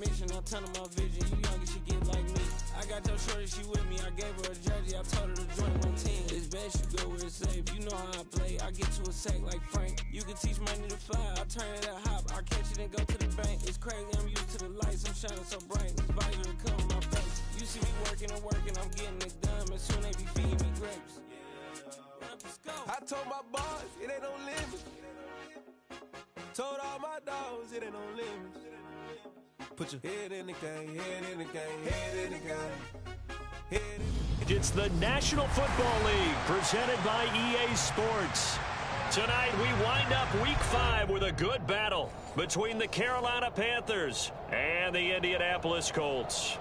Mission, I turn on my vision. You young, you should get like me. I got your shorty, she with me. I gave her a jersey, I told her to join my team. It's best you go where it's safe. You know how I play. I get to a sack like Frank. You can teach money to fly. I turn it at hop. I catch it and go to the bank. It's crazy, I'm used to the lights. I'm shining so bright. This visor to come in my face. You see me working and working. I'm getting it done. And soon they be feeding me grapes. I told my boss, it ain't no limit. Told all my dogs, it ain't no limits. Put your head in the game, head in the game, head in the game, head in the game. It's the National Football League presented by EA Sports. Tonight we wind up Week 5 with a good battle between the Carolina Panthers and the Indianapolis Colts.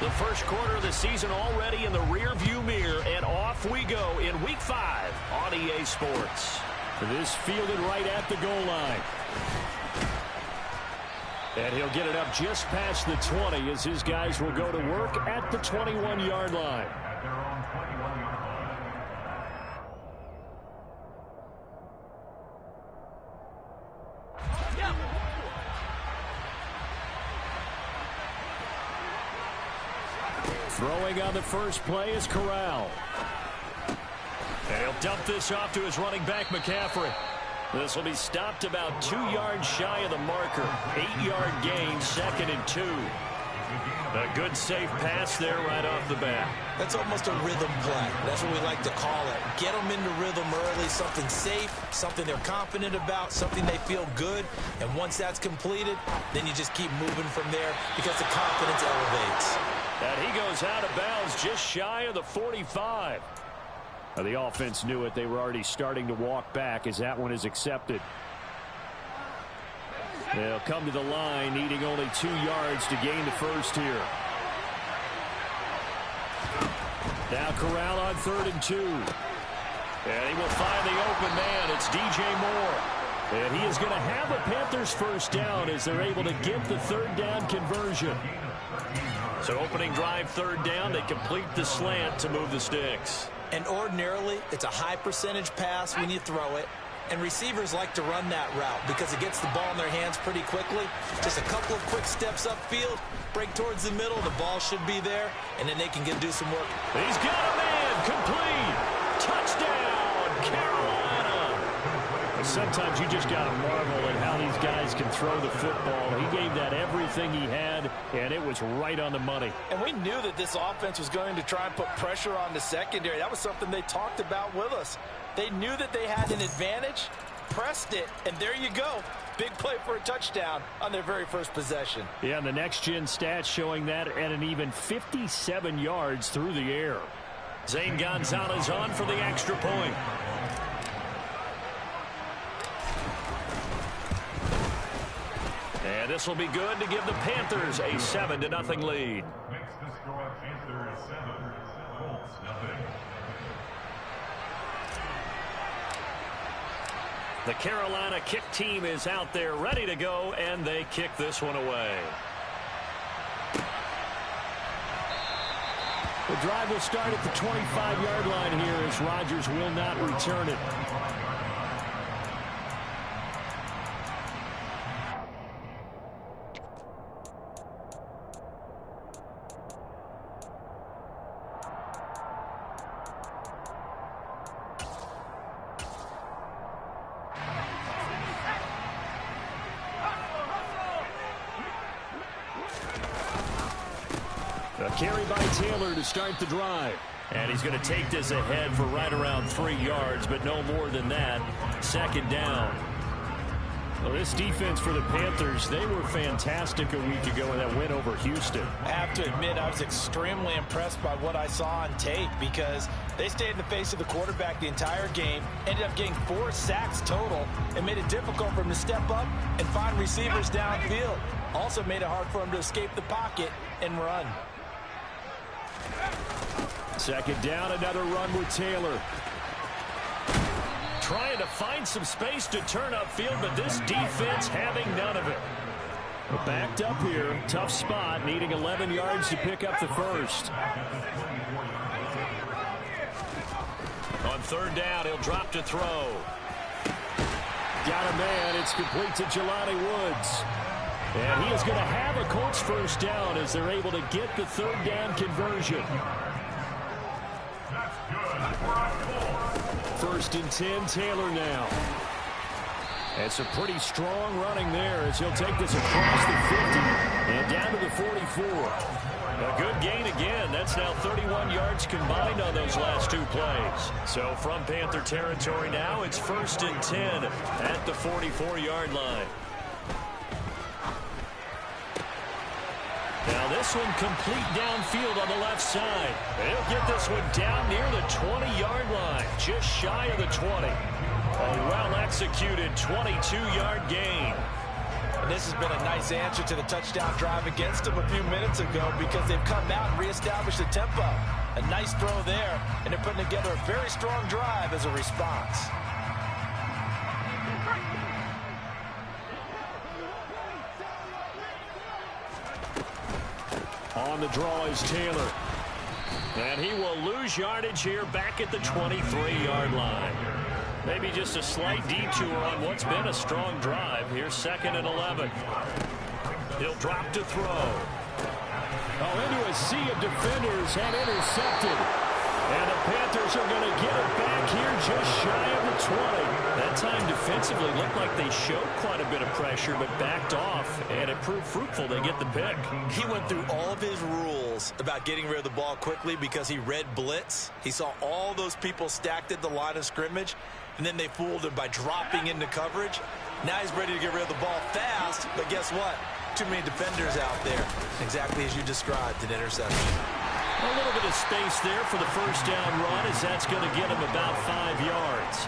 The first quarter of the season already in the rear-view mirror, and off we go in Week 5 on EA Sports. This fielded right at the goal line. And he'll get it up just past the 20 as his guys will go to work at the 21-yard line. Throwing on the first play is Corral. And he'll dump this off to his running back, McCaffrey. This will be stopped about 2 yards shy of the marker. 8-yard gain, 2nd and 2. A good safe pass there right off the bat. That's almost a rhythm play. That's what we like to call it. Get them into rhythm early, something safe, something they're confident about, something they feel good. And once that's completed, then you just keep moving from there because the confidence elevates. And he goes out of bounds just shy of the 45. Now, the offense knew it. They were already starting to walk back as that one is accepted. They'll come to the line, needing only 2 yards to gain the first here. Now Corral on 3rd and 2. And he will find the open man. It's DJ Moore. And he is going to have a Panthers first down as they're able to get the 3rd down conversion. So opening drive, 3rd down, they complete the slant to move the sticks. And ordinarily, it's a high percentage pass when you throw it. And receivers like to run that route because it gets the ball in their hands pretty quickly. Just a couple of quick steps upfield, break towards the middle, the ball should be there, and then they can do some work. He's got a man, complete, touchdown, Carolina. Sometimes you just got to marvel at how these guys can throw the football. He gave that everything he had, and it was right on the money. And we knew that this offense was going to try and put pressure on the secondary. That was something they talked about with us. They knew that they had an advantage, pressed it, and there you go. Big play for a touchdown on their very first possession. Yeah, and the next-gen stats showing that at an even 57 yards through the air. Zane Gonzalez on for the extra point. And this will be good to give the Panthers a 7-0 lead. The Carolina kick team is out there ready to go, and they kick this one away. The drive will start at the 25-yard line here as Rodgers will not return it. A carry by Taylor to start the drive. And he's going to take this ahead for right around 3 yards, but no more than that. 2nd down. Well, this defense for the Panthers, they were fantastic a week ago in that win over Houston. I have to admit, I was extremely impressed by what I saw on tape because they stayed in the face of the quarterback the entire game, ended up getting 4 sacks total, and made it difficult for him to step up and find receivers downfield. Also made it hard for him to escape the pocket and run. Second down, another run with Taylor. Trying to find some space to turn upfield, but this defense having none of it. We're backed up here. Tough spot, needing 11 yards to pick up the first. On third down, he'll drop to throw. Got a man. It's complete to Jelani Woods. And he is going to have a Colts first down as they're able to get the third down conversion. First and 10, Taylor now. It's a pretty strong running there as he'll take this across the 50 and down to the 44. A good gain again. That's now 31 yards combined on those last two plays. So from Panther territory now, it's first and 10 at the 44-yard line. Now this one complete downfield on the left side. They'll get this one down near the 20-yard line, just shy of the 20. A well-executed 22-yard gain. And this has been a nice answer to the touchdown drive against them a few minutes ago because they've come out and reestablished the tempo. A nice throw there, and they're putting together a very strong drive as a response. On the draw is Taylor. And he will lose yardage here back at the 23-yard line. Maybe just a slight detour on what's been a strong drive. Here's second and 11. He'll drop to throw. Oh, into a sea of defenders and intercepted. And the Panthers are going to get it back here just shy of the 20. That time defensively looked like they showed quite a bit of pressure but backed off, and it proved fruitful. They get the pick. He went through all of his rules about getting rid of the ball quickly because he read blitz. He saw all those people stacked at the line of scrimmage, and then they fooled him by dropping into coverage. Now he's ready to get rid of the ball fast, but guess what? Too many defenders out there. Exactly as you described, an interception. A little bit of space there for the first down run as that's going to get him about 5 yards.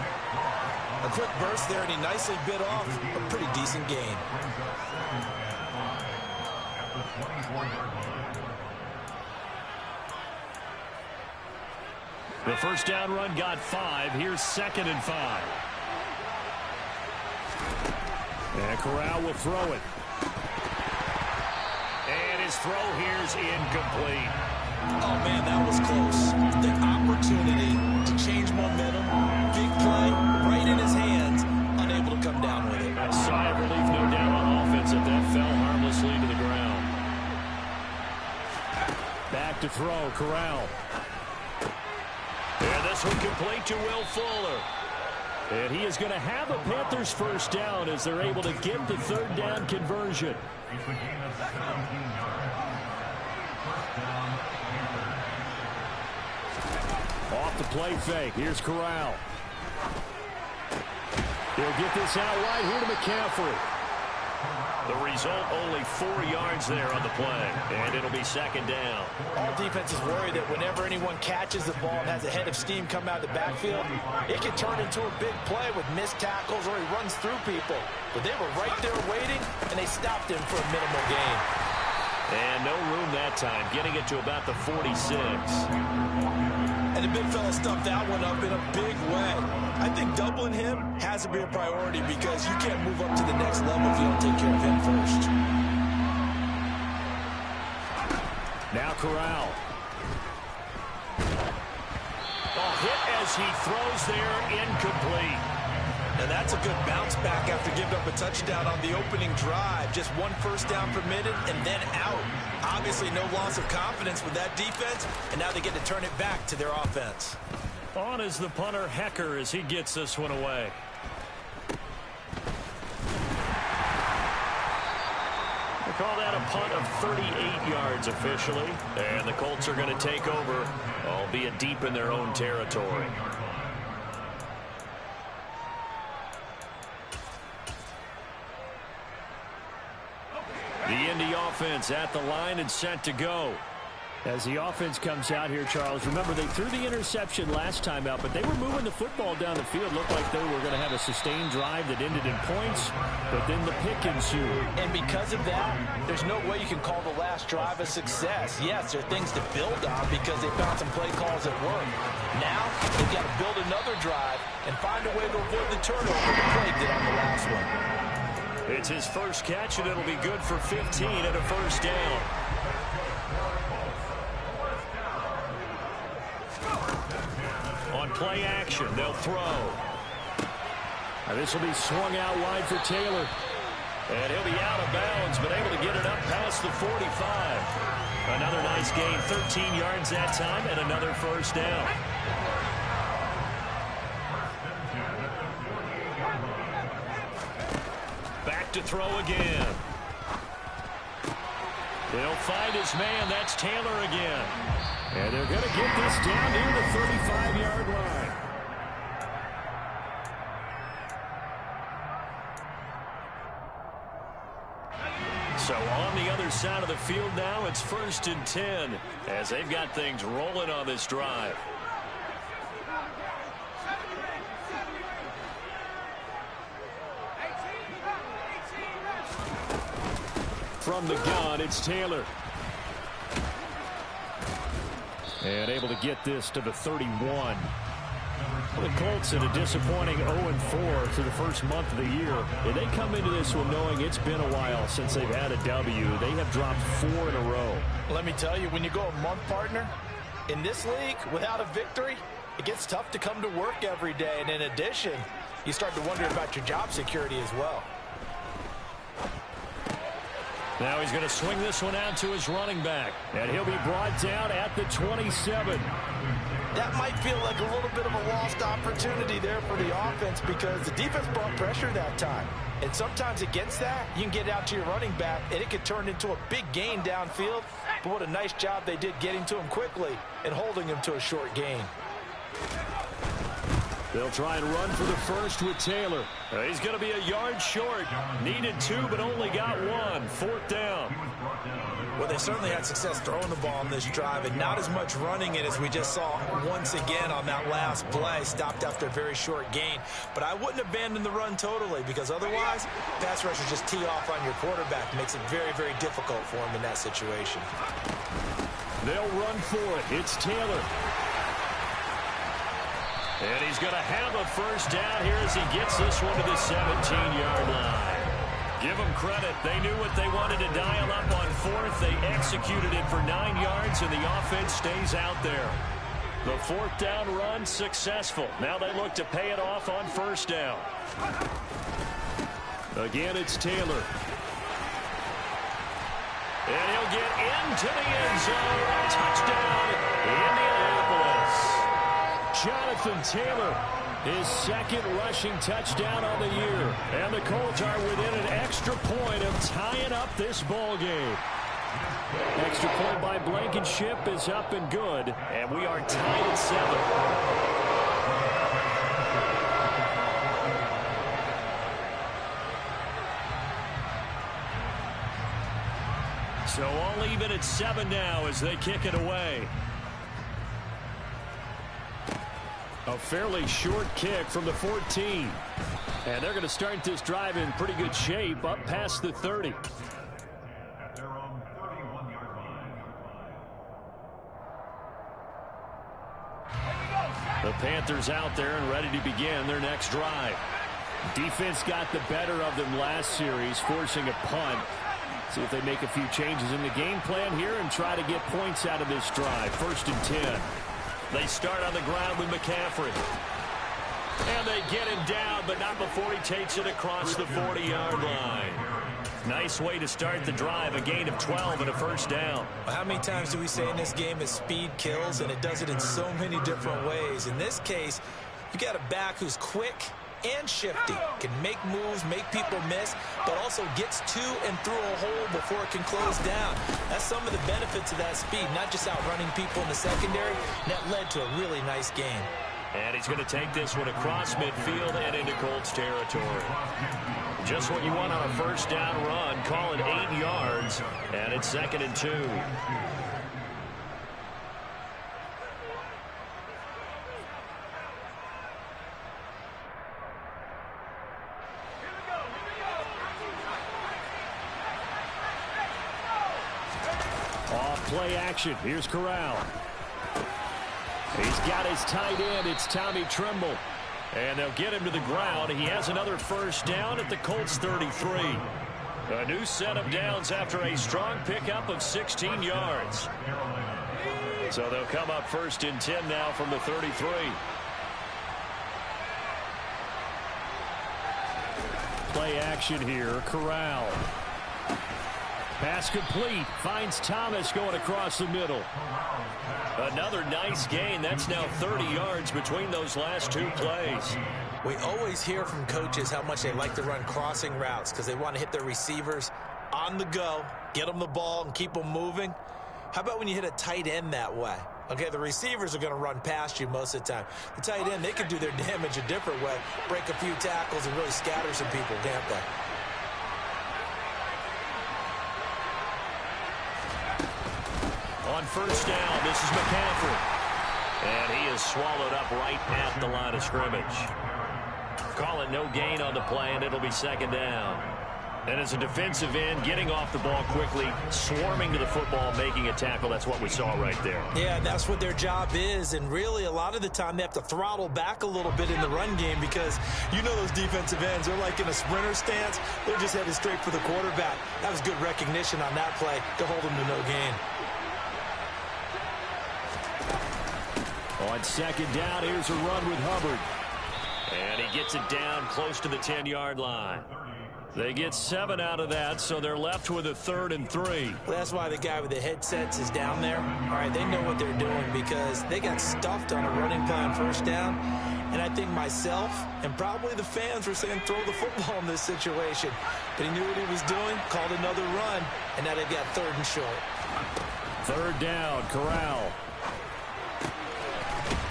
A quick burst there, and he nicely bit off a pretty decent gain. The first down run got 5. Here's second and 5. And Corral will throw it. And his throw here's incomplete. Oh, man, that was close. The opportunity to change momentum, big play, right in his hands, unable to come down with it. A sigh of relief, no doubt, on offense that fell harmlessly to the ground. Back to throw, Corral. And this one complete to Will Fuller. And he is going to have a Panthers first down as they're able to get the third down conversion. Off the play fake. Here's Corral. He'll get this out right here to McCaffrey. The result, only 4 yards there on the play. And it'll be second down. All defenses worry that whenever anyone catches the ball and has a head of steam come out of the backfield, it can turn into a big play with missed tackles or he runs through people. But they were right there waiting, and they stopped him for a minimal gain. And no room that time, getting it to about the 46. And the big fella stuffed that one up in a big way. I think doubling him has to be a priority because you can't move up to the next level if you don't take care of him first. Now Corral. Hit as he throws there, incomplete. And that's a good bounce back after giving up a touchdown on the opening drive. Just one first down permitted and then out. Obviously no loss of confidence with that defense, and now they get to turn it back to their offense. On is the punter, Hecker, as he gets this one away. They call that a punt of 38 yards officially. And the Colts are going to take over, albeit deep in their own territory. The Indy offense at the line and set to go. As the offense comes out here, Charles, remember they threw the interception last time out, but they were moving the football down the field. Looked like they were going to have a sustained drive that ended in points, but then the pick ensued. And because of that, there's no way you can call the last drive a success. Yes, there are things to build on because they found some play calls that work. Now, they've got to build another drive and find a way to avoid the turnover that plagued it on the last one. It's his first catch, and it'll be good for 15 and a first down. On play action, they'll throw. This will be swung out wide for Taylor. And he'll be out of bounds, but able to get it up past the 45. Another nice gain, 13 yards that time, and another first down. Back to throw again. He'll find his man. That's Taylor again. And they're going to get this down near the 35-yard line. So on the other side of the field now, it's 1st and 10 as they've got things rolling on this drive. From the gun, it's Taylor. And able to get this to the 31. The Colts in a disappointing 0-4 through the first month of the year. And they come into this one knowing it's been a while since they've had a W. They have dropped 4 in a row. Let me tell you, when you go a month, partner, in this league, without a victory, it gets tough to come to work every day. And in addition, you start to wonder about your job security as well. Now he's going to swing this one out to his running back. And he'll be brought down at the 27. That might feel like a little bit of a lost opportunity there for the offense because the defense brought pressure that time. And sometimes against that, you can get out to your running back, and it could turn into a big gain downfield. But what a nice job they did getting to him quickly and holding him to a short gain. They'll try and run for the first with Taylor. He's going to be a yard short. Needed 2, but only got 1. 4th down. Well, they certainly had success throwing the ball on this drive and not as much running it as we just saw once again on that last play. Stopped after a very short gain. But I wouldn't abandon the run totally because otherwise, pass rushers just tee off on your quarterback. Makes it very, very difficult for him in that situation. They'll run for it. It's Taylor. And he's going to have a first down here as he gets this one to the 17-yard line. Give them credit. They knew what they wanted to dial up on 4th. They executed it for 9 yards, and the offense stays out there. The 4th down run successful. Now they look to pay it off on 1st down. Again, it's Taylor. And he'll get into the end zone. Touchdown, Indianapolis. Jonathan Taylor, his 2nd rushing touchdown on the year. And the Colts are within an extra point of tying up this ball game. Extra point by Blankenship is up and good. And we are tied at 7. So all even at 7 now as they kick it away. A fairly short kick from the 14. And they're going to start this drive in pretty good shape up past the 30. The Panthers out there and ready to begin their next drive. Defense got the better of them last series, forcing a punt. See if they make a few changes in the game plan here and try to get points out of this drive. 1st and 10. They start on the ground with McCaffrey. And they get him down, but not before he takes it across the 40-yard line. Nice way to start the drive, a gain of 12 and a first down. Well, how many times do we say in this game that speed kills, and it does it in so many different ways? In this case, you got a back who's quick and shifty, can make moves, make people miss, but also gets to and through a hole before it can close down. That's some of the benefits of that speed, not just outrunning people in the secondary. That led to a really nice game. And he's going to take this one across midfield and into Colts territory. Just what you want on a first down run. Call it 8 yards, and it's 2nd and 2. play action. Here's Corral. He's got his tight end. It's Tommy Tremble. And they'll get him to the ground. He has another first down at the Colts 33. A new set of downs after a strong pickup of 16 yards. So they'll come up first and 10 now from the 33. Play action here. Corral. Pass complete. Finds Thomas going across the middle. Another nice gain. That's now 30 yards between those last two plays. We always hear from coaches how much they like to run crossing routes because they want to hit their receivers on the go, get them the ball, and keep them moving. How about when you hit a tight end that way? Okay, the receivers are going to run past you most of the time. The tight end, they can do their damage a different way, break a few tackles and really scatter some people, can't they? On first down, this is McCaffrey. And he is swallowed up right at the line of scrimmage. Call it no gain on the play, and it'll be second down. And as a defensive end, getting off the ball quickly, swarming to the football, making a tackle, that's what we saw right there. Yeah, that's what their job is, and really a lot of the time they have to throttle back a little bit in the run game because you know those defensive ends, they're like in a sprinter stance. They're just headed straight for the quarterback. That was good recognition on that play to hold them to no gain. On second down, here's a run with Hubbard. And he gets it down close to the 10-yard line. They get 7 out of that, so they're left with a 3rd and 3. Well, that's why the guy with the headsets is down there. All right, they know what they're doing because they got stuffed on a running play on first down. And I think myself and probably the fans were saying throw the football in this situation. But he knew what he was doing, called another run, and now they've got 3rd and short. 3rd down, Corral.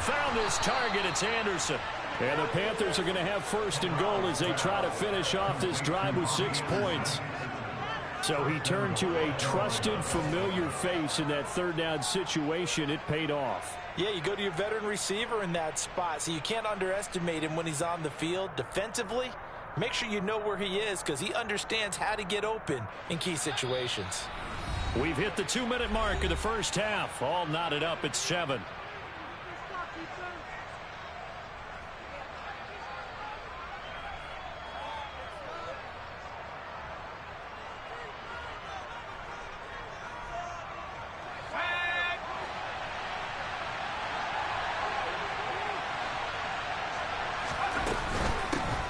Found his target. It's Anderson. And the Panthers are going to have 1st and goal as they try to finish off this drive with 6 points. So he turned to a trusted, familiar face in that 3rd down situation. It paid off. Yeah, you go to your veteran receiver in that spot, so you can't underestimate him when he's on the field. Defensively, make sure you know where he is because he understands how to get open in key situations. We've hit the 2-minute mark of the first half. All knotted up at 7.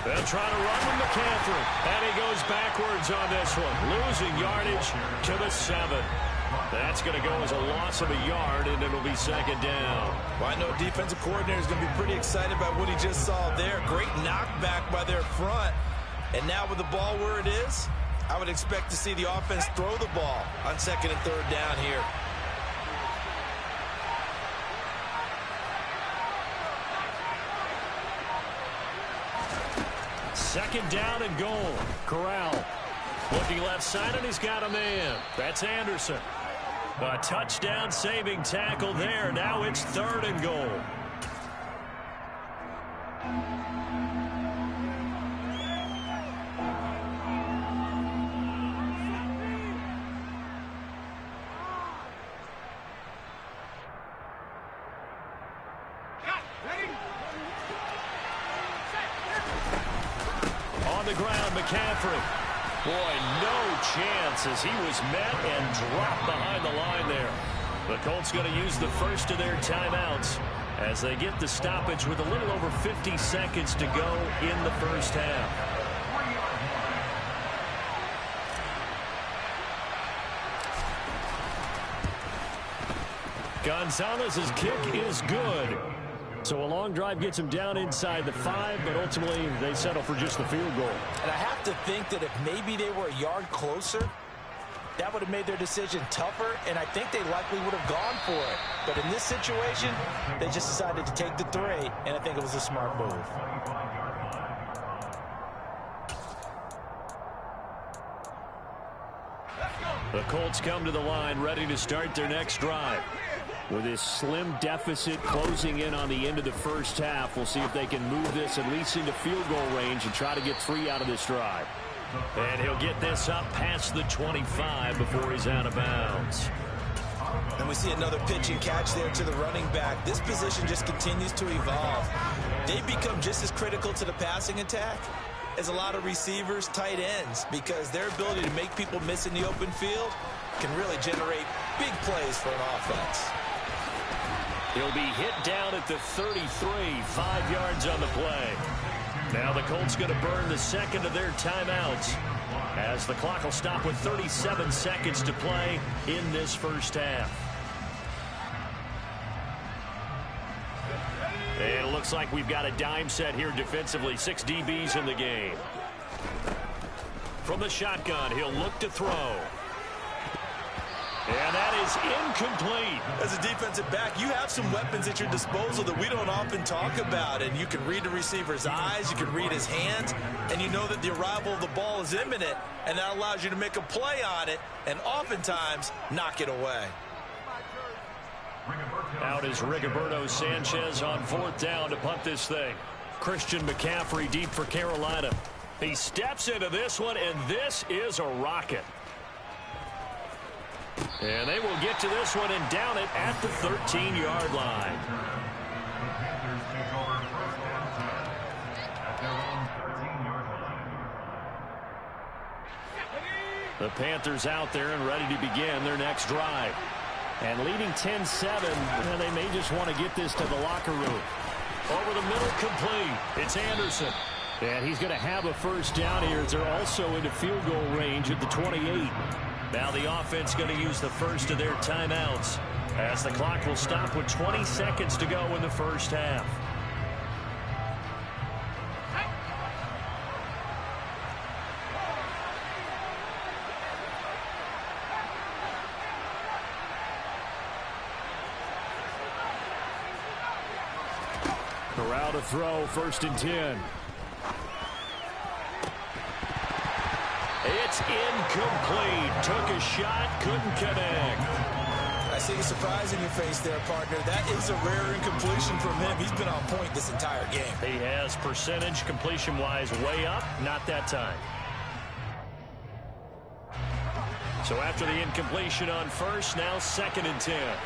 They'll try to run with McCaffrey. And he goes backwards on this one. Losing yardage to the 7. That's going to go as a loss of a yard, and it'll be second down. Well, I know a defensive coordinator is going to be pretty excited about what he just saw there. Great knockback by their front. And now with the ball where it is, I would expect to see the offense throw the ball on 2nd and 3rd down here. Second down and goal. Corral looking left side, and he's got a man. That's Anderson. A touchdown saving tackle there. Now it's 3rd and goal. On the ground, McCaffrey. Boy, no chance as he was met and dropped behind the line there. The Colts going to use the first of their timeouts as they get the stoppage with a little over 50 seconds to go in the first half. Gonzalez's kick is good. So a long drive gets him down inside the 5, but ultimately they settle for just the field goal. And I have to think that if maybe they were a yard closer, that would have made their decision tougher, and I think they likely would have gone for it. But in this situation, they just decided to take the 3, and I think it was a smart move. The Colts come to the line ready to start their next drive. With this slim deficit closing in on the end of the first half, we'll see if they can move this at least into field goal range and try to get 3 out of this drive. And he'll get this up past the 25 before he's out of bounds. And we see another pitch and catch there to the running back. This position just continues to evolve. They become just as critical to the passing attack as a lot of receivers, tight ends, because their ability to make people miss in the open field can really generate big plays for an offense. He'll be hit down at the 33, 5 yards on the play. Now the Colts going to burn the second of their timeouts as the clock will stop with 37 seconds to play in this first half. And it looks like we've got a dime set here defensively. 6 DBs in the game. From the shotgun, he'll look to throw. And that is incomplete. As a defensive back, you have some weapons at your disposal that we don't often talk about. And you can read the receiver's eyes, you can read his hands, and you know that the arrival of the ball is imminent, and that allows you to make a play on it and oftentimes knock it away. Out is Rigoberto Sanchez on 4th down to punt this thing. Christian McCaffrey deep for Carolina. He steps into this one, and this is a rocket. And they will get to this one and down it at the 13-yard line. The Panthers out there and ready to begin their next drive. And leading 10-7, and they may just want to get this to the locker room. Over the middle, complete. It's Anderson. And he's going to have a first down here as they're also into field goal range at the 28. Now the offense going to use the first of their timeouts as the clock will stop with 20 seconds to go in the first half. Corral to throw, 1st and 10. It's incomplete. Took a shot, couldn't connect. I see the surprise in your face there, partner. That is a rare incompletion from him. He's been on point this entire game. He has percentage completion-wise way up, not that time. So after the incompletion on first, now 2nd and 10.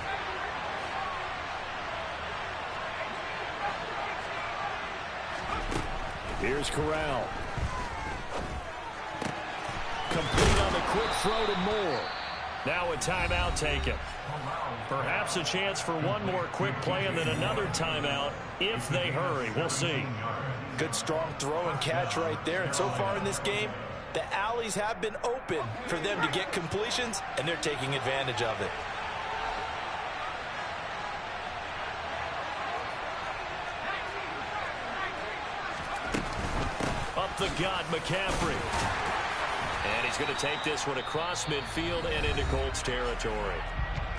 Here's Corral. Complete on the quick throw to Moore. Now a timeout taken. Perhaps a chance for one more quick play and then another timeout if they hurry. We'll see. Good strong throw and catch right there. And so far in this game, the alleys have been open for them to get completions, and they're taking advantage of it. Up the gut, McCaffrey. And he's going to take this one across midfield and into Colts territory.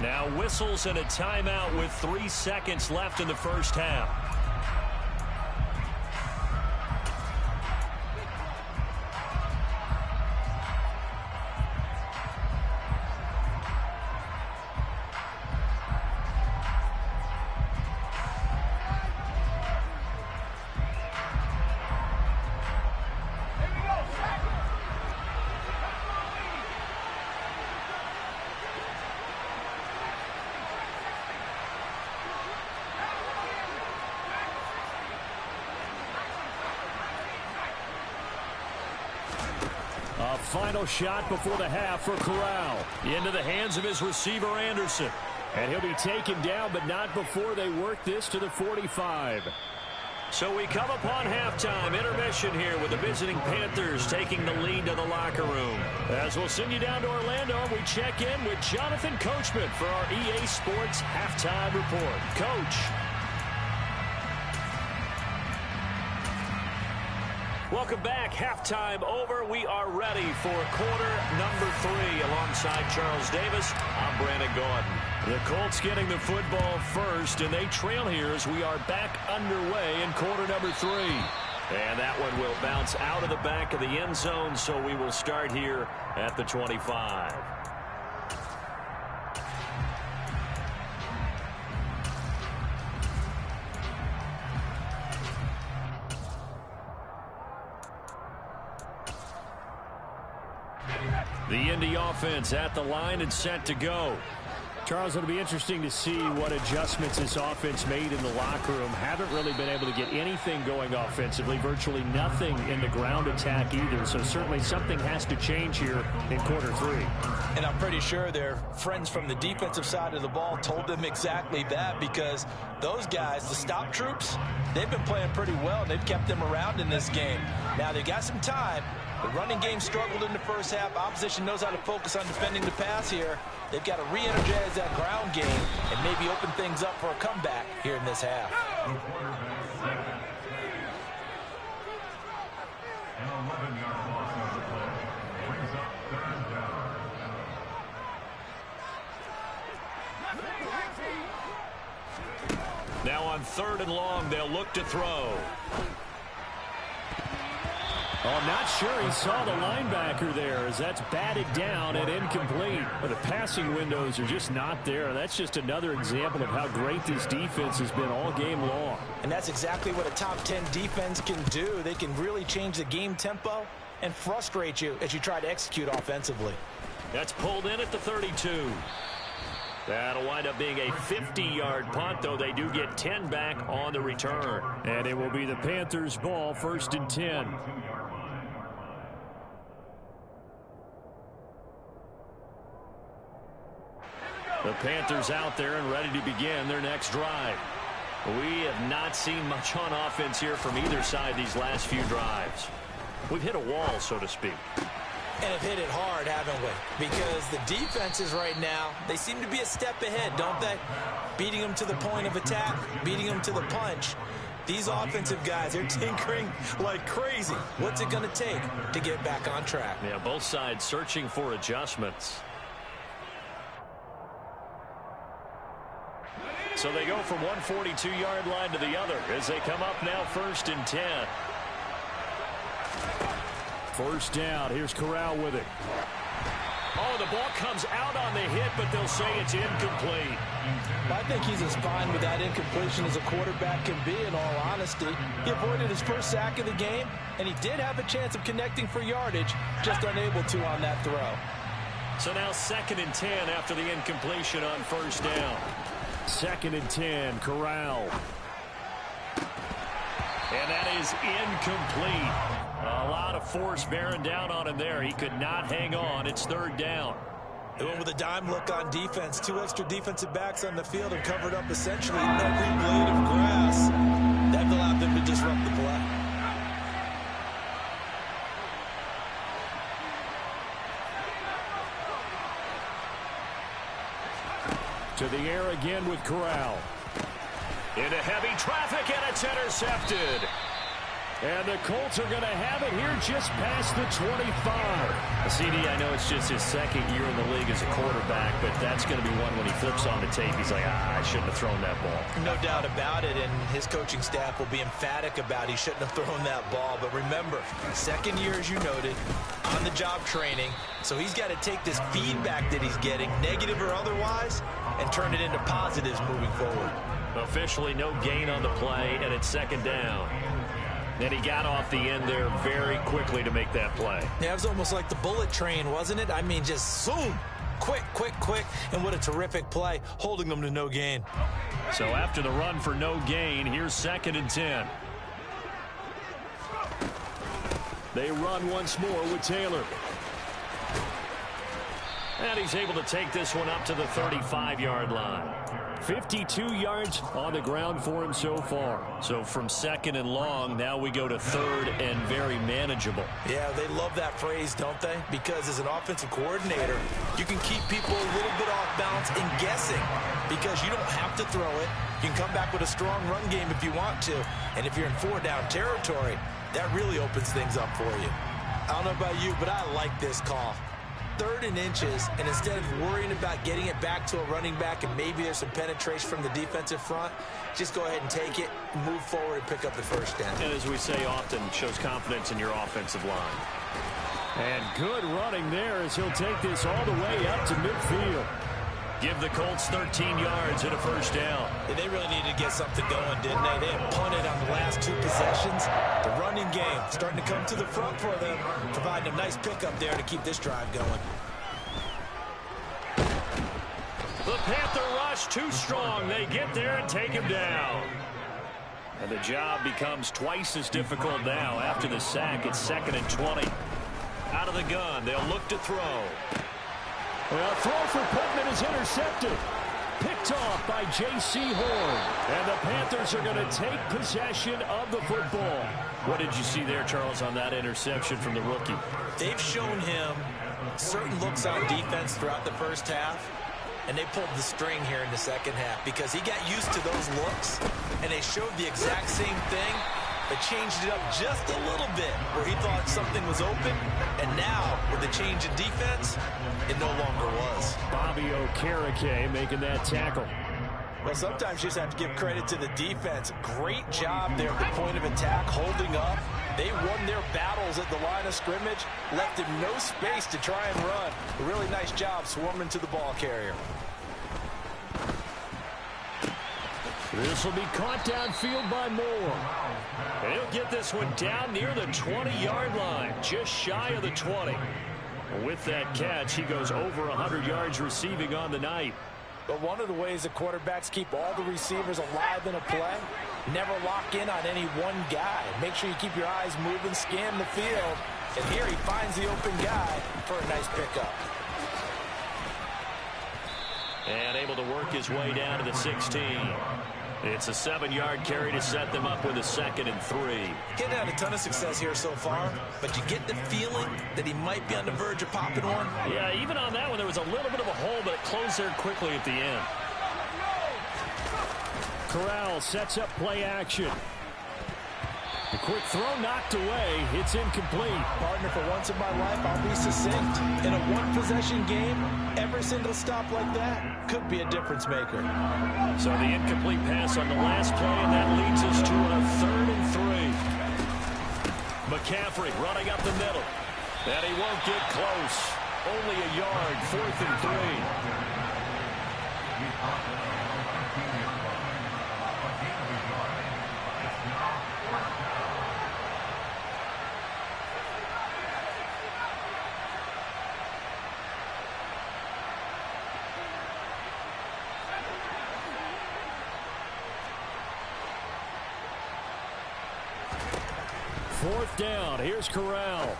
Now whistles and a timeout with 3 seconds left in the first half. A final shot before the half for Corral. Into the hands of his receiver, Anderson. And he'll be taken down, but not before they work this to the 45. So we come upon halftime intermission here with the visiting Panthers taking the lead to the locker room. As we'll send you down to Orlando, we check in with Jonathan Coachman for our EA Sports Halftime Report. Coach. Welcome back. Halftime over. We are ready for quarter number 3 alongside Charles Davis. I'm Brandon Gordon. The Colts getting the football first, and they trail here as we are back underway in quarter number 3. And that one will bounce out of the back of the end zone, so we will start here at the 25. The Indy offense at the line and set to go. Charles, it'll be interesting to see what adjustments this offense made in the locker room. Haven't really been able to get anything going offensively, virtually nothing in the ground attack either. So certainly something has to change here in quarter 3. And I'm pretty sure their friends from the defensive side of the ball told them exactly that, because those guys, the stop troops, they've been playing pretty well. They've kept them around in this game. Now they've got some time. The running game struggled in the first half. Opposition knows how to focus on defending the pass here. They've got to re-energize that ground game and maybe open things up for a comeback here in this half. Now on 3rd and long, they'll look to throw. Oh, I'm not sure he saw the linebacker there, as that's batted down and incomplete. But the passing windows are just not there. That's just another example of how great this defense has been all game long. And that's exactly what a top 10 defense can do. They can really change the game tempo and frustrate you as you try to execute offensively. That's pulled in at the 32. That'll wind up being a 50-yard punt, though they do get 10 back on the return. And it will be the Panthers' ball, 1st and 10. The Panthers out there and ready to begin their next drive. We have not seen much on offense here from either side these last few drives. We've hit a wall, so to speak. And have hit it hard, haven't we? Because the defenses right now, they seem to be a step ahead, don't they? Beating them to the point of attack, beating them to the punch. These offensive guys, they're tinkering like crazy. What's it going to take to get back on track? Yeah, both sides searching for adjustments. So they go from one 42-yard line to the other as they come up now 1st and 10. 1st down. Here's Corral with it. Oh, the ball comes out on the hit, but they'll say it's incomplete. I think he's as fine with that incompletion as a quarterback can be, in all honesty. He avoided his first sack of the game, and he did have a chance of connecting for yardage, just unable to on that throw. So now 2nd and 10 after the incompletion on 1st down. 2nd and 10, Corral. And that is incomplete. A lot of force bearing down on him there. He could not hang on. It's 3rd down. They went with a dime look on defense. 2 extra defensive backs on the field and covered up essentially every blade of grass. That allowed them to disrupt the play. To the air again with Corral. Into heavy traffic, and it's intercepted. And the Colts are going to have it here just past the 25. CD, I know it's just his 2nd year in the league as a quarterback, but that's going to be one when he flips on the tape. He's like, I shouldn't have thrown that ball. No doubt about it, and his coaching staff will be emphatic about he shouldn't have thrown that ball. But remember, 2nd year, as you noted, on-the-job training. So he's got to take this feedback that he's getting, negative or otherwise, and turn it into positives moving forward. Officially no gain on the play, and it's 2nd down. And he got off the end there very quickly to make that play. Yeah, it was almost like the bullet train, wasn't it? I mean, just zoom. Quick, quick, quick. And what a terrific play, holding them to no gain. So after the run for no gain, here's 2nd and 10. They run once more with Taylor. And he's able to take this one up to the 35-yard line. 52 yards on the ground for him so far. So from 2nd and long, now we go to 3rd and very manageable. Yeah, they love that phrase, don't they? Because as an offensive coordinator, you can keep people a little bit off balance and guessing because you don't have to throw it. You can come back with a strong run game if you want to. And if you're in 4-down territory, that really opens things up for you. I don't know about you, but I like this call. 3rd and inches, and instead of worrying about getting it back to a running back and maybe there's some penetration from the defensive front, just go ahead and take it, move forward, and pick up the 1st down. And as we say often, shows confidence in your offensive line. And good running there as he'll take this all the way up to midfield. Give the Colts 13 yards and a 1st down. Yeah, they really needed to get something going, didn't they? They had punted on the last 2 possessions. The running game starting to come to the front for them, providing a nice pickup there to keep this drive going. The Panther rush too strong. They get there and take him down. And the job becomes twice as difficult now. After the sack, it's 2nd and 20. Out of the gun, they'll look to throw. Well, throw for Pittman is intercepted. Picked off by J.C. Horn. And the Panthers are going to take possession of the football. What did you see there, Charles, on that interception from the rookie? They've shown him certain looks on defense throughout the first half, and they pulled the string here in the second half because he got used to those looks, and they showed the exact same thing, but changed it up just a little bit where he thought something was open, and now with the change in defense, it no longer was. Bobby Okereke making that tackle. Well, sometimes you just have to give credit to the defense. Great job there at the point of attack, holding up. They won their battles at the line of scrimmage, left him no space to try and run. A really nice job swarming to the ball carrier. This will be caught downfield by Moore. And he'll get this one down near the 20-yard line, just shy of the 20. With that catch, he goes over 100 yards receiving on the night. But one of the ways the quarterbacks keep all the receivers alive in a play, never lock in on any one guy. Make sure you keep your eyes moving, scan the field. And here he finds the open guy for a nice pickup. And able to work his way down to the 16. It's a 7-yard carry to set them up with a 2nd and 3. Getting had a ton of success here so far, but you get the feeling that he might be on the verge of popping one. Yeah, even on that one, there was a little bit of a hole, but it closed there quickly at the end. Corral sets up play action. The quick throw knocked away. It's incomplete. Partner, for once in my life, I'll be succinct. In a one-possession game, every single stop like that could be a difference maker. So the incomplete pass on the last play, and that leads us to a 3rd and 3. McCaffrey running up the middle. And he won't get close. Only a yard, 4th and 3. Fourth down. Here's Corral.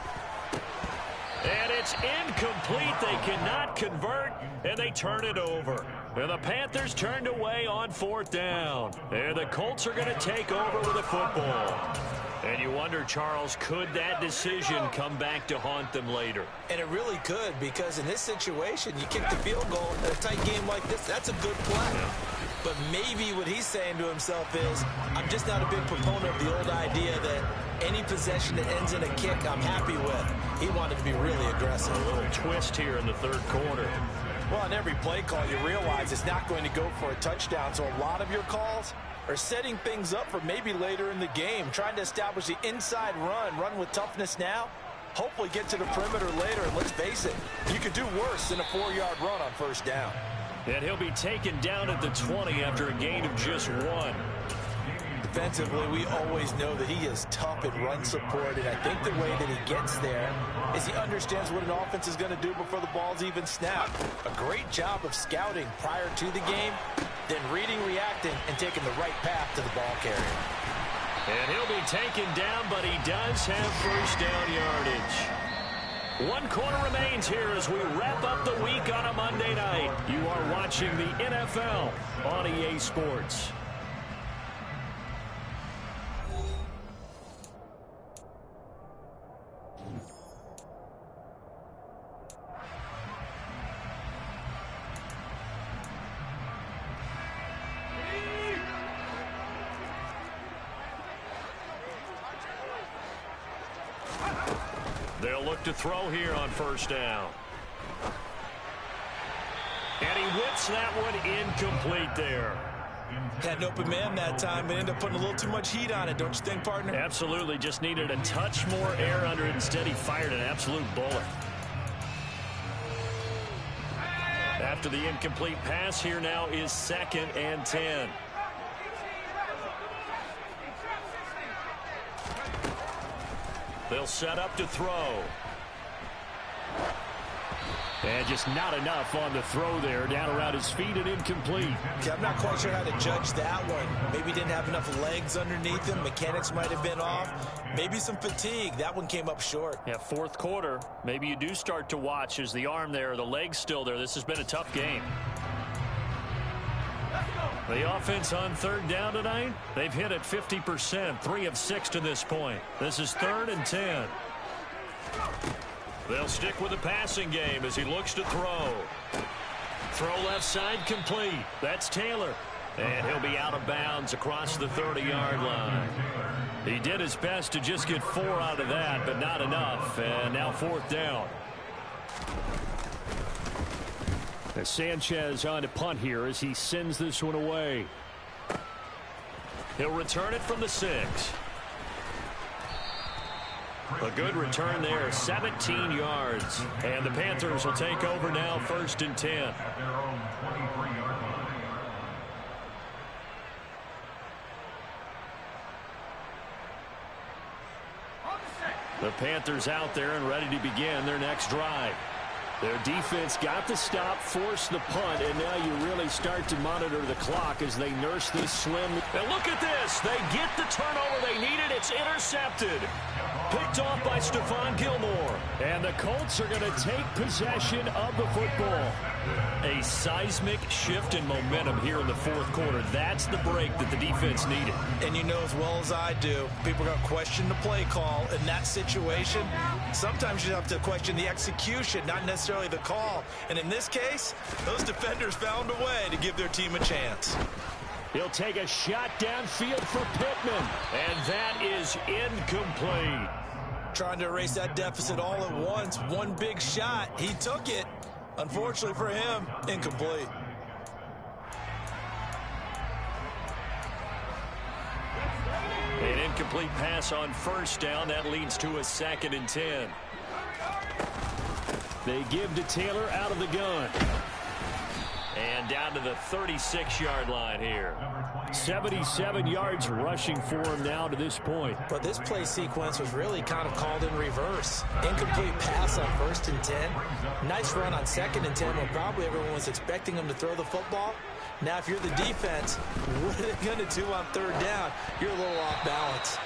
And it's incomplete. They cannot convert, and they turn it over. And the Panthers turned away on 4th down. And the Colts are going to take over with the football. And you wonder, Charles, could that decision come back to haunt them later? And it really could, because in this situation, you kick the field goal in a tight game like this, that's a good play. Yeah. But maybe what he's saying to himself is, I'm just not a big proponent of the old idea that any possession that ends in a kick I'm happy with. He wanted to be really aggressive. A little twist here in the 3rd quarter. Well, on every play call, you realize it's not going to go for a touchdown, so a lot of your calls are setting things up for maybe later in the game, trying to establish the inside run with toughness now, hopefully get to the perimeter later, and let's face it, you could do worse than a 4-yard run on 1st down. And he'll be taken down at the 20 after a gain of just 1. Defensively, we always know that he is tough in run support, and I think the way that he gets there is he understands what an offense is going to do before the ball's even snapped. A great job of scouting prior to the game, then reading, reacting, and taking the right path to the ball carrier. And he'll be taken down, but he does have 1st down yardage. 1 quarter remains here as we wrap up the week on a Monday night. You are watching the NFL on EA Sports. They'll look to throw here on 1st down. And he whips that one incomplete there. Had an open man that time, but ended up putting a little too much heat on it, don't you think, partner? Absolutely. Just needed a touch more air under it. Instead, he fired an absolute bullet. After the incomplete pass, here now is 2nd and 10. They'll set up to throw. And just not enough on the throw there. Down around his feet and incomplete. Okay, I'm not quite sure how to judge that one. Maybe didn't have enough legs underneath him. Mechanics might have been off. Maybe some fatigue. That one came up short. Yeah, fourth quarter. Maybe you do start to watch as the arm there, the leg's still there. This has been a tough game. The offense on third down tonight, they've hit it 50%, 3 of 6 to this point. This is 3rd and 10. They'll stick with the passing game as he looks to throw. Throw left side complete. That's Taylor. And he'll be out of bounds across the 30-yard line. He did his best to just get 4 out of that, but not enough. And now 4th down. As Sanchez on to punt here as he sends this one away. He'll return it from the 6. A good return there, 17 yards. And the Panthers will take over now, 1st and 10. The Panthers out there and ready to begin their next drive. Their defense got the stop, forced the punt, and now you really start to monitor the clock as they nurse this slim. And look at this. They get the turnover they needed. It's intercepted. Picked off by Stephon Gilmore. And the Colts are going to take possession of the football. A seismic shift in momentum here in the 4th quarter. That's the break that the defense needed. And you know as well as I do, people are going to question the play call in that situation. Sometimes you have to question the execution, not necessarily the call. And in this case, those defenders found a way to give their team a chance. He'll take a shot downfield for Pittman. And that is incomplete. Trying to erase that deficit all at once. One big shot. He took it. Unfortunately for him, incomplete. An incomplete pass on 1st down. That leads to a 2nd and 10. They give to Taylor out of the gun. And down to the 36-yard line here. 77 yards rushing for him now to this point. But this play sequence was really kind of called in reverse. Incomplete pass on 1st and 10. Nice run on 2nd and 10 when probably everyone was expecting him to throw the football. Now, if you're the defense, what are they going to do on 3rd down? You're a little off balance.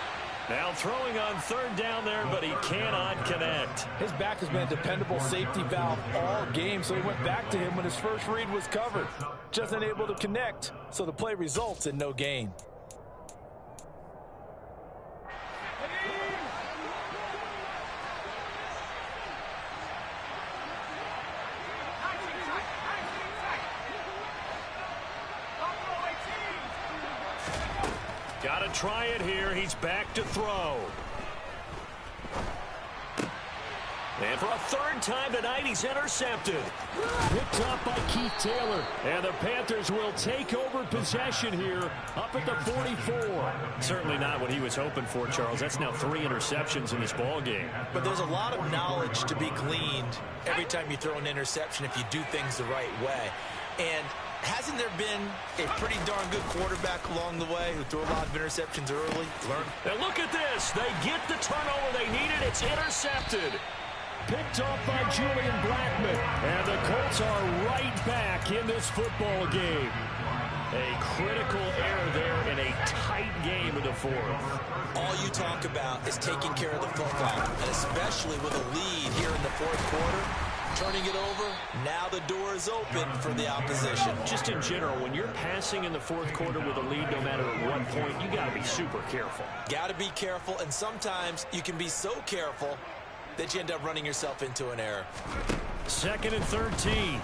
Now throwing on 3rd down there, but he cannot connect. His back has been a dependable safety valve all game, so he went back to him when his first read was covered. Just unable to connect, so the play results in no gain. Got to try it here. He's back to throw. And for a 3rd time tonight, he's intercepted. Picked up by Keith Taylor. And the Panthers will take over possession here up at the 44. Certainly not what he was hoping for, Charles. That's now 3 interceptions in this ball game. But there's a lot of knowledge to be gleaned every time you throw an interception if you do things the right way. And hasn't there been a pretty darn good quarterback along the way who threw a lot of interceptions early? And look at this. They get the turnover they needed. It's intercepted. Picked off by Julian Blackmon. And the Colts are right back in this football game. A critical error there in a tight game in the 4th. All you talk about is taking care of the football, and especially with a lead here in the 4th quarter. Turning it over, now the door is open for the opposition. Just in general, when you're passing in the 4th quarter with a lead, no matter at what point, you got to be super careful. Got to be careful, and sometimes you can be so careful that you end up running yourself into an error. 2nd and 13.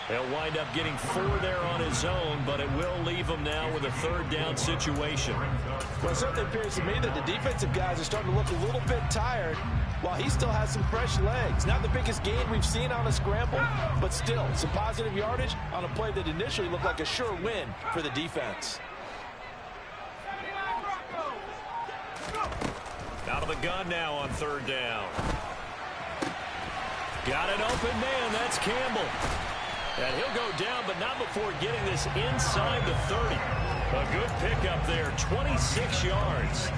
He'll wind up getting 4 there on his own, but it will leave him now with a 3rd down situation. Well, it certainly appears to me that the defensive guys are starting to look a little bit tired while he still has some fresh legs. Not the biggest gain we've seen on a scramble, but still some positive yardage on a play that initially looked like a sure win for the defense. Out of the gun now on 3rd down. Got an open man. That's Campbell. And he'll go down, but not before getting this inside the 30. A good pickup there, 26 yards.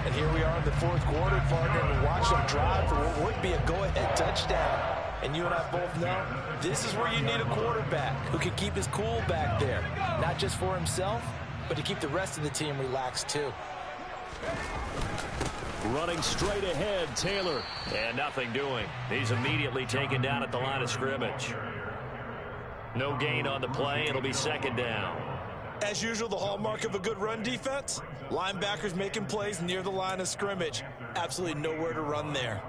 And here we are in the fourth quarter, partner, and watch them drive for what would be a go-ahead touchdown. And you and I both know this is where you need a quarterback who can keep his cool back there, not just for himself, but to keep the rest of the team relaxed too. Running straight ahead, Taylor. And nothing doing. He's immediately taken down at the line of scrimmage. No gain on the play. It'll be second down. As usual, the hallmark of a good run defense, linebackers making plays near the line of scrimmage. Absolutely nowhere to run there.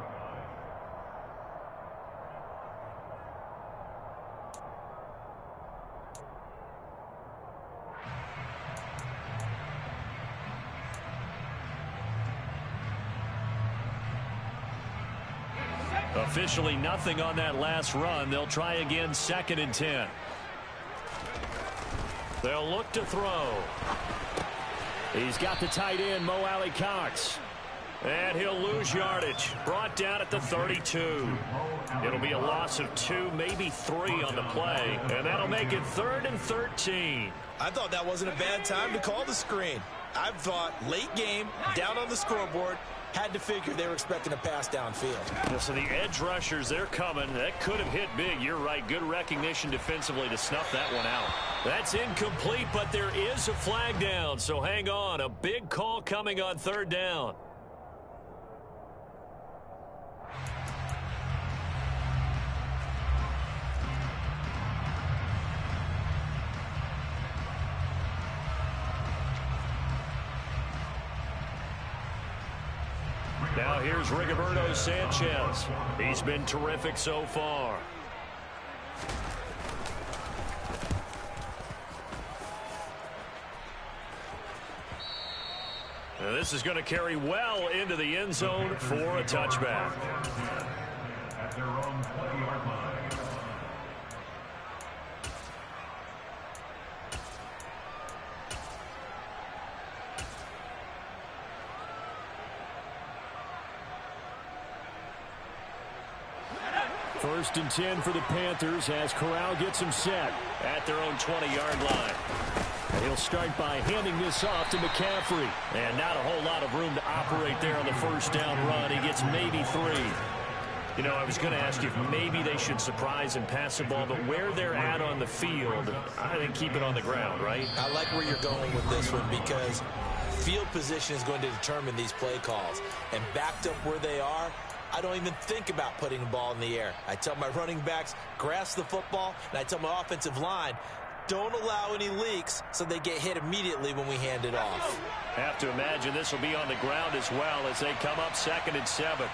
Officially nothing on that last run. They'll try again, 2nd and 10. They'll look to throw. He's got the tight end, Mo Alley-Cox. And he'll lose yardage. Brought down at the 32. It'll be a loss of 2, maybe 3 on the play. And that'll make it 3rd and 13. I thought that wasn't a bad time to call the screen. I thought late game, down on the scoreboard, had to figure they were expecting a pass downfield. Yeah, so the edge rushers, they're coming. That could have hit big. You're right. Good recognition defensively to snuff that one out. That's incomplete, but there is a flag down. So hang on. A big call coming on 3rd down. Now here's Rigoberto Sanchez. He's been terrific so far. Now this is going to carry well into the end zone for a touchback. At their own 20-yard line. First and 10 for the Panthers as Corral gets him set at their own 20-yard line. And he'll start by handing this off to McCaffrey. And not a whole lot of room to operate there on the first down run. He gets maybe 3. You know, I was going to ask you if maybe they should surprise and pass the ball, but where they're at on the field, I think keep it on the ground, right? I like where you're going with this one because field position is going to determine these play calls. And backed up where they are, I don't even think about putting the ball in the air. I tell my running backs, grasp the football, and I tell my offensive line, don't allow any leaks so they get hit immediately when we hand it off. Have to imagine this will be on the ground as well as they come up 2nd and 7.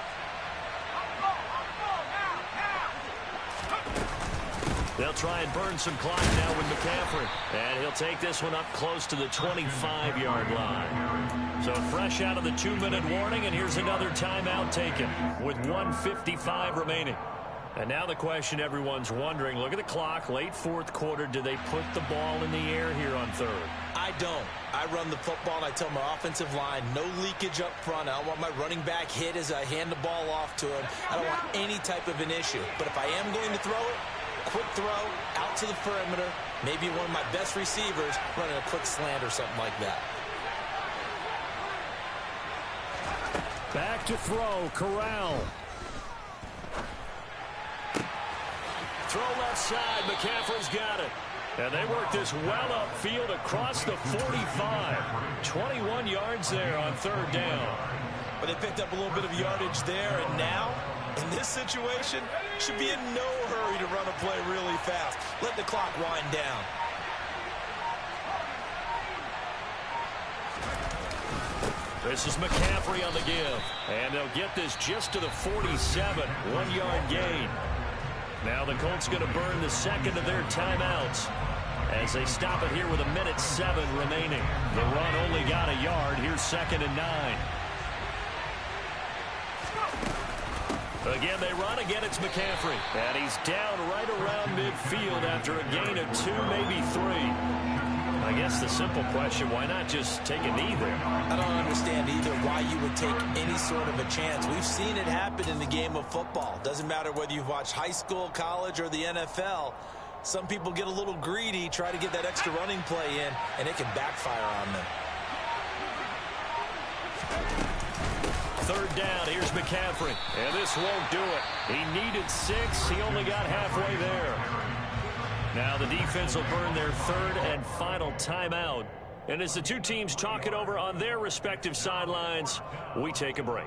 They'll try and burn some clock now with McCaffrey. And he'll take this one up close to the 25-yard line. So fresh out of the 2-minute warning, and here's another timeout taken with 1:55 remaining. And now the question everyone's wondering, look at the clock, late fourth quarter, do they put the ball in the air here on 3rd? I don't. I run the football, and I tell my offensive line, no leakage up front. I don't want my running back hit as I hand the ball off to him. I don't want any type of an issue. But if I am going to throw it, quick throw, out to the perimeter, maybe one of my best receivers running a quick slant or something like that. Back to throw, Corral. Throw left side, McCaffrey's got it. And they work this well upfield across the 45. 21 yards there on 3rd down. But they picked up a little bit of yardage there, and now, in this situation, should be in no hurry to run a play really fast. Let the clock wind down. This is McCaffrey on the give. And they'll get this just to the 47. 1-yard gain. Now the Colts going to burn the second of their timeouts as they stop it here with 1:07 remaining. The run only got a yard. Here's 2nd and 9. Again, they run. Again, it's McCaffrey. And he's down right around midfield after a gain of 2, maybe 3. I guess the simple question, why not just take a knee there? I don't understand either why you would take any sort of a chance. We've seen it happen in the game of football. Doesn't matter whether you've watched high school, college, or the NFL. Some people get a little greedy, try to get that extra running play in, and it can backfire on them. Third down, here's McCaffrey. And this won't do it. He needed 6. He only got halfway there. Now the defense will burn their third and final timeout. And as the two teams talk it over on their respective sidelines, we take a break.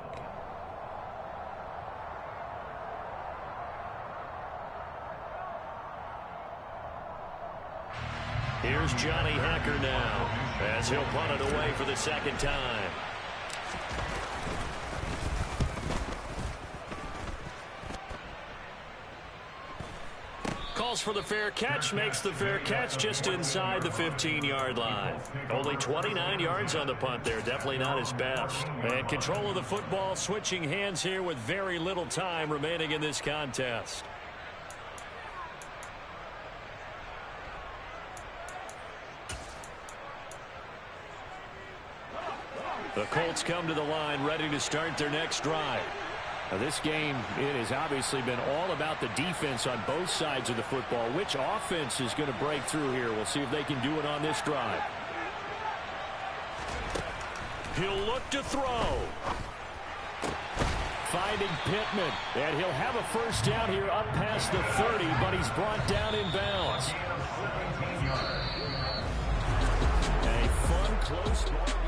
Here's Johnny Hacker now as he'll punt it away for the second time. Calls for the fair catch, makes the fair catch just inside the 15-yard line. Only 29 yards on the punt there, definitely not his best. And control of the football, switching hands here with very little time remaining in this contest. The Colts come to the line ready to start their next drive. Now this game, it has obviously been all about the defense on both sides of the football. Which offense is going to break through here? We'll see if they can do it on this drive. He'll look to throw. Finding Pittman. And he'll have a first down here up past the 30, but he's brought down in bounds. A fun, close ball.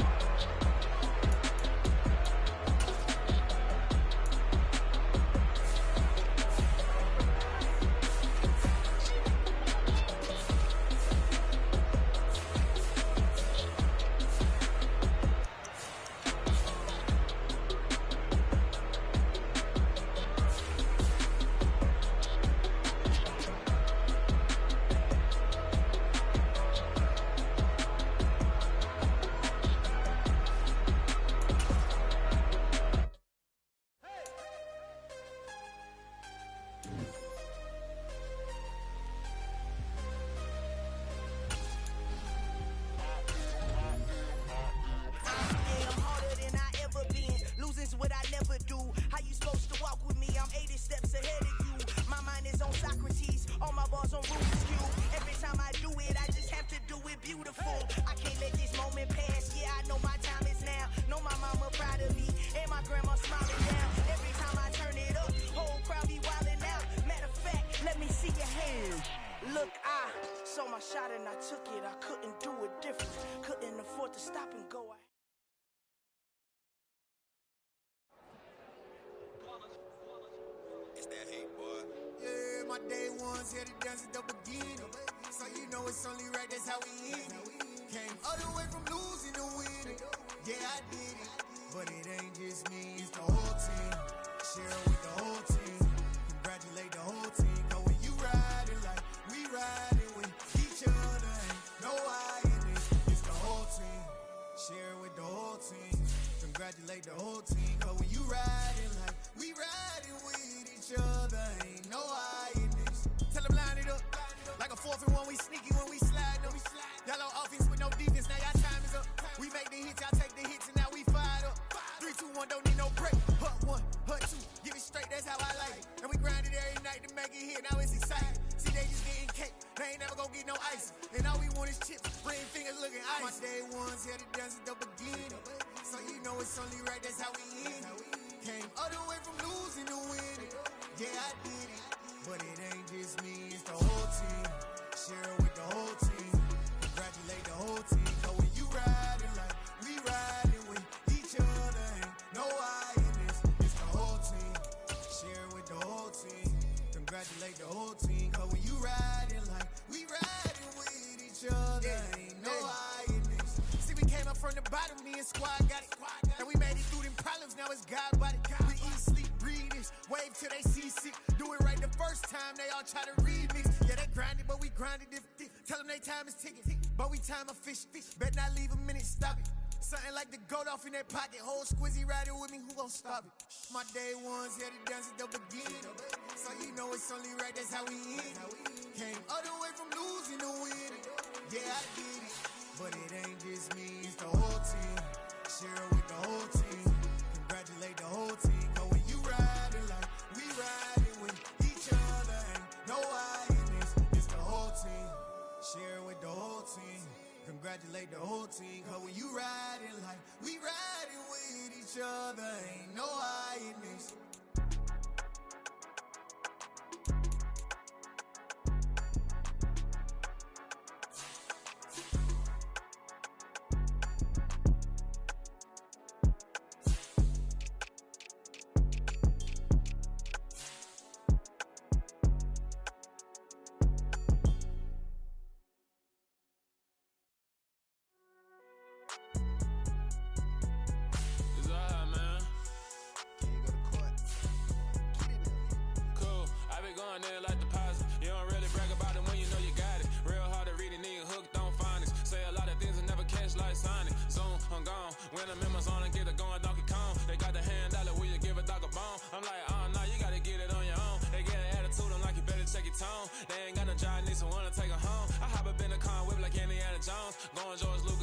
Day ones here to dance at the beginning. So you know it's only right, that's how we end it. Came all the way from losing to winning. Yeah, I did it. But it ain't just me, it's the whole team. Share it with the whole team. Congratulate the whole team. Cause when you riding like we riding with each other, ain't no I in this. It's the whole team. Share it with the whole team. Congratulate the whole team. Cause when you riding like we riding with each other, ain't no I in this. Tell them line it up. Like a 4th and 1, we sneaky when we slide them. Y'all on offense with no defense, now y'all time is up. We make the hits, y'all take the hits, and now we fired up. 3, 2, 1, don't need no break. Hut 1, hut 2, give it straight, that's how I like it. And we grind it every night to make it hit, now it's exciting. See, they just getting cake, they ain't never gonna get no ice. And all we want is chips, ring fingers looking ice. My day ones here to dance at the beginning. So you know it's only right, that's how we end it. Came all the way from losing to winning. Yeah, I did it. But it ain't just me, it's the whole team. Share it with the whole team. Congratulate the whole team. Cause when you riding like we riding with each other, ain't no I in this. It's the whole team. Share it with the whole team. Congratulate the whole team. Cause when you riding like we riding with each other, ain't no I in this. See, we came up from the bottom, me and squad got it. And we made it through them problems, now it's God body. We eat, sleep, breathe this. Wave till they see sick. Do it right the first time, they all try to remix. Yeah, they grinded, but we grinded if tell them they time is ticking. But we time a fish. Bet not leave a minute, stop it. Something like the goat off in their pocket. Whole squizzy riding with me, who gon' stop it? My day ones here to dance at the beginning. So you know it's only right, that's how we end it. Came all the way from losing to winning. Yeah, I did it. But it ain't just me, it's the whole team. Share it with the whole team. Congratulate the whole team. Cause when you riding like we riding with each other, ain't no I in this. It's the whole congratulate the whole team. Cause when you riding like we riding with each other, ain't no hiding this. When I'm in my zone and get it going Donkey Kong. They got the hand dollar, will you give a dog a bone? I'm like, oh no, you gotta get it on your own. They get an attitude, I'm like, you better check your tone. They ain't got no job, need someone to take her home. I hop up in the car, whip like Indiana Jones. Going George Lucas.